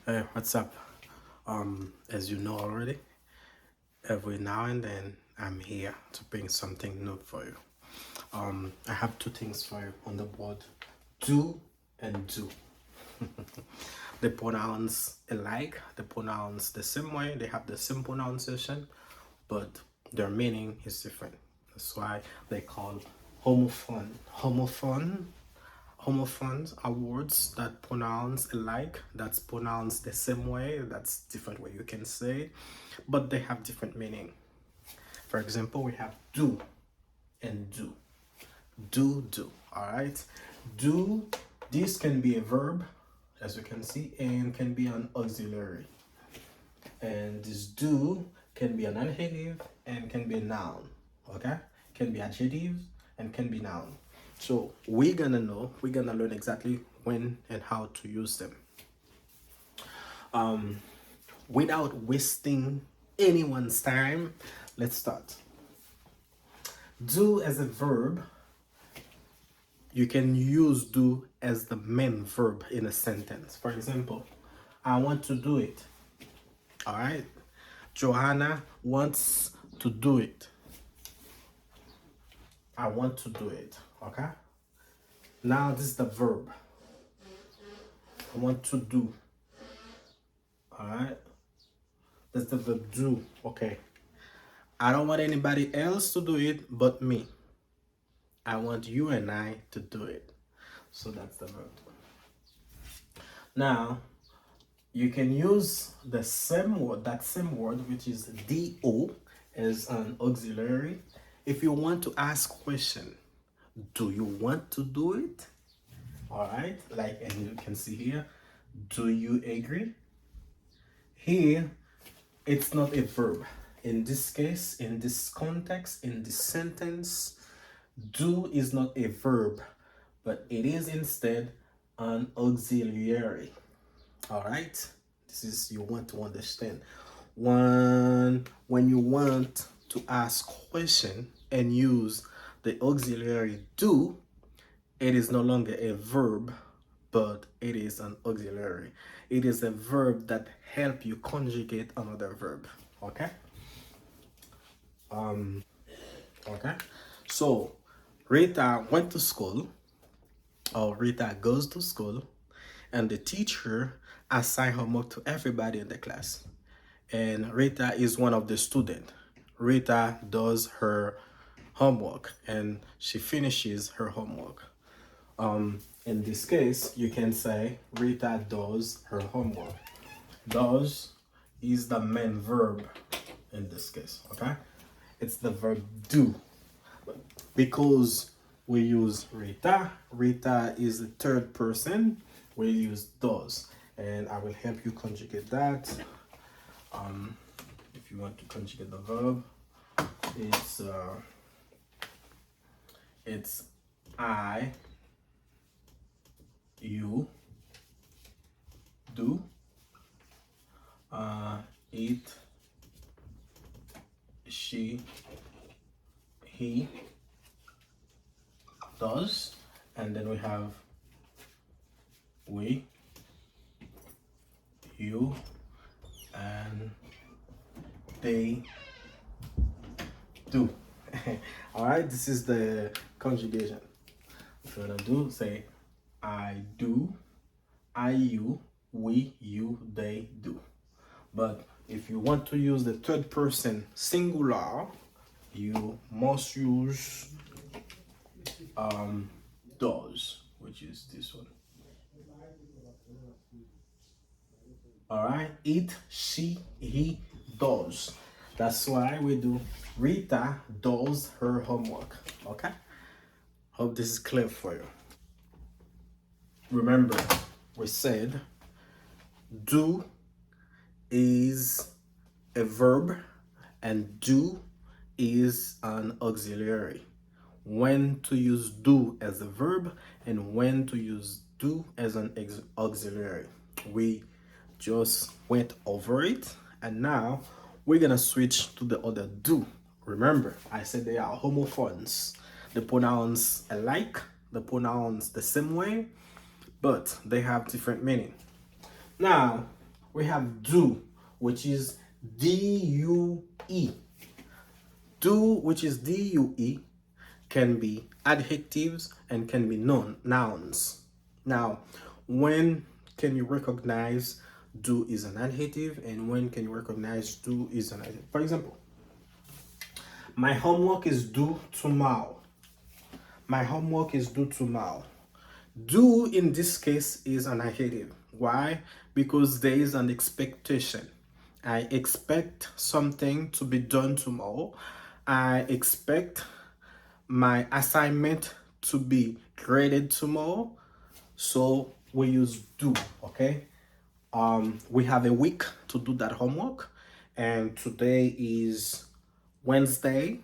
Hey, what's up? As you know already, every now and then I'm here to bring something new for you. I have two things for you on the board: do and do. They pronounce alike, they pronounce the same way, they have the same pronunciation, but their meaning is different. That's why they call homophone. Homophones are words that pronounce alike, that's pronounced the same way, that's different way you can say, but they have different meaning. For example, we have do and do. Do. All right. Do, this can be a verb, as you can see, and can be an auxiliary. And this do can be an adjective and can be a noun. Okay, can be adjective and can be noun. So we're gonna learn exactly when and how to use them without wasting anyone's time. Let's start. Do as a verb, you can use do as the main verb in a sentence. For example, I want to do it. All right, Johanna wants to do it. I want to do it. Okay, now this is the verb. I want to do. All right, that's the verb do. Okay, I don't want anybody else to do it but me. I want you and I to do it. So that's the verb. Now you can use the same word, which is do, as an auxiliary if you want to ask question. Do you want to do it? All right, like, and you can see here, do you agree? Here it's not a verb. In this case, in this context, in this sentence, do is not a verb, but it is instead an auxiliary. All right, this is, you want to understand. When you want to ask question and use the auxiliary do, it is no longer a verb, but it is an auxiliary. It is a verb that help you conjugate another verb. Okay. Okay. So Rita went to school, or Rita goes to school, and the teacher assigned homework to everybody in the class. And Rita is one of the students. Rita does her homework and she finishes her homework. In this case, you can say Rita does her homework. Does is the main verb in this case, okay? It's the verb do. Because we use Rita, Rita is the third person, we use does. And I will help you conjugate that. If you want to conjugate the verb, it's I, you, do, it, she, he, does, and then we have we, you, and they do. All right, this is the conjugation. If you want to do, say I do, I, you, we, you, they do. But if you want to use the third person singular, you must use does, which is this one. All right, it, she, he does. That's why we do Rita does her homework. Okay, hope this is clear for you. Remember, we said do is a verb and do is an auxiliary. When to use do as a verb and when to use do as an auxiliary. We just went over it, and now we're gonna switch to the other do. Remember, I said they are homophones. They pronounce alike, they pronounce the same way, but they have different meaning. Now, we have do, which is D-U-E. Do, which is D-U-E, can be adjectives and can be nouns. Now, when can you recognize do is an adjective and when can you recognize do is an adjective? For example, my homework is due tomorrow. My homework is due tomorrow. Do in this case is an adjective. Why? Because there is an expectation. I expect something to be done tomorrow. I expect my assignment to be graded tomorrow. So we use do, okay? We have a week to do that homework, and today is Wednesday,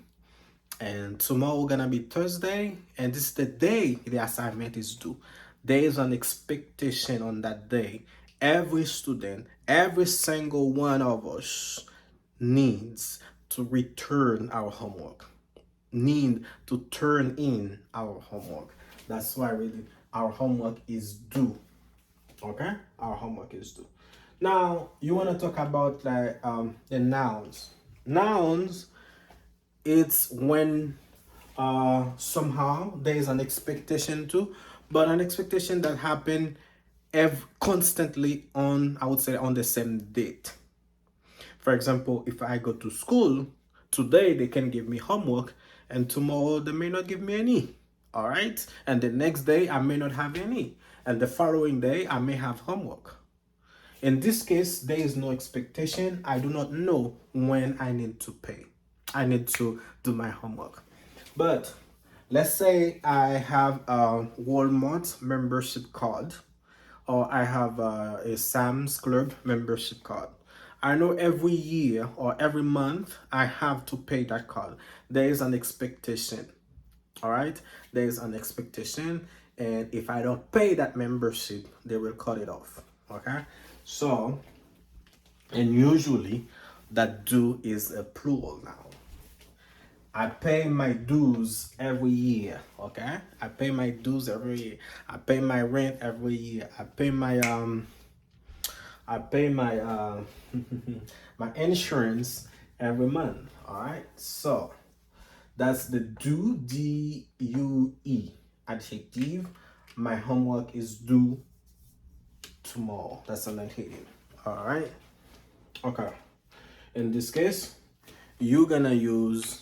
and tomorrow gonna be Thursday, and this is the day the assignment is due. There is an expectation on that day. Every student, every single one of us needs to return our homework, need to turn in our homework. That's why really our homework is due. Okay, our homework is due. Now you want to talk about like the nouns. Nouns, it's when somehow there is an expectation to, but an expectation that happen constantly on, I would say, on the same date. For example, if I go to school today, they can give me homework, and tomorrow they may not give me any. All right, and the next day I may not have any, and the following day I may have homework. In this case, there is no expectation. I do not know when I need to pay. I need to do my homework. But let's say I have a Walmart membership card, or I have a Sam's Club membership card. I know every year or every month I have to pay that card. There is an expectation. All right, there is an expectation, and if I don't pay that membership, they will cut it off. Okay, so, and usually that due is a plural now. I pay my dues every year. Okay, I pay my dues every year. I pay my rent every year. I pay my my insurance every month. All right, so that's the due, D-U-E, adjective. My homework is due tomorrow. That's an adjective. All right. Okay. In this case, you're gonna use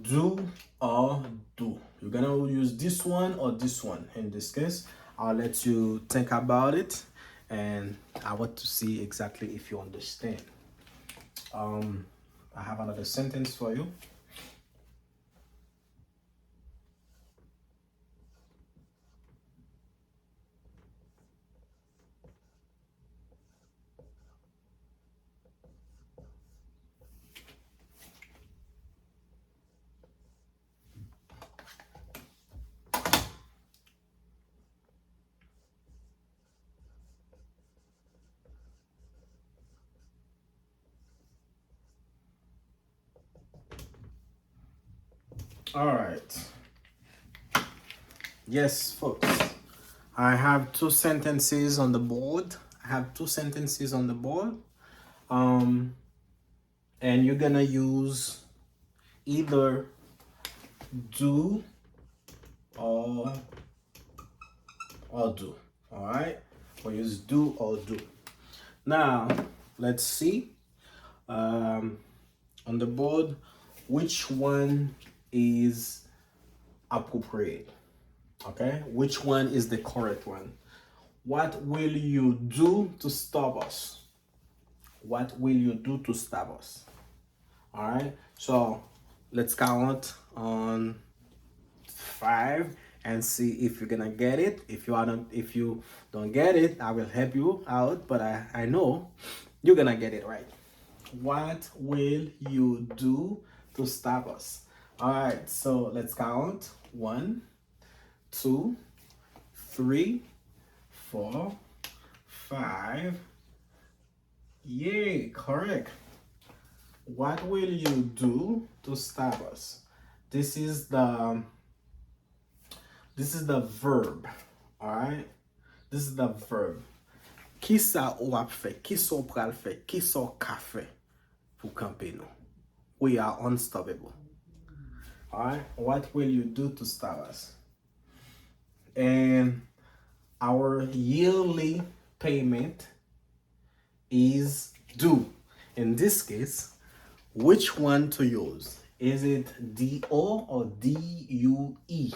do or do. You're gonna use this one or this one. In this case, I'll let you think about it, and I want to see exactly if you understand. I have another sentence for you. All right. Yes, folks. I have two sentences on the board. I have two sentences on the board. And you're gonna use either do or do. All right. We'll use do or do. Now, let's see on the board which one is appropriate. Okay, which one is the correct one? What will you do to stop us? What will you do to stop us? All right, so let's count on 5 and see if you're gonna get it. If you don't get it, I will help you out, but I know you're gonna get it right. What will you do to stop us? All right, so let's count. 1, 2, 3, 4, 5. Yay, correct. What will you do to stop us? This is the verb. All right, this is the verb. Ki sa ou ap fe? Ki so pral fe? Ki so ka fe pou kampe nou? We are unstoppable. Alright? What will you do to stop us? And our yearly payment is due. In this case, which one to use? Is it DO or DUE?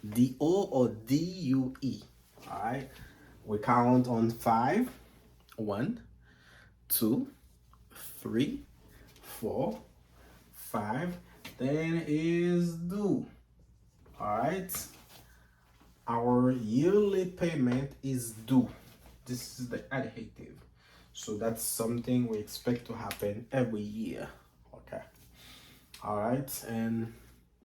DO or DUE? Alright? We count on 5. 1, 2, 3, 4, 5. Then is due. Alright? Our yearly payment is due. This is the adjective. So that's something we expect to happen every year. Okay. Alright. And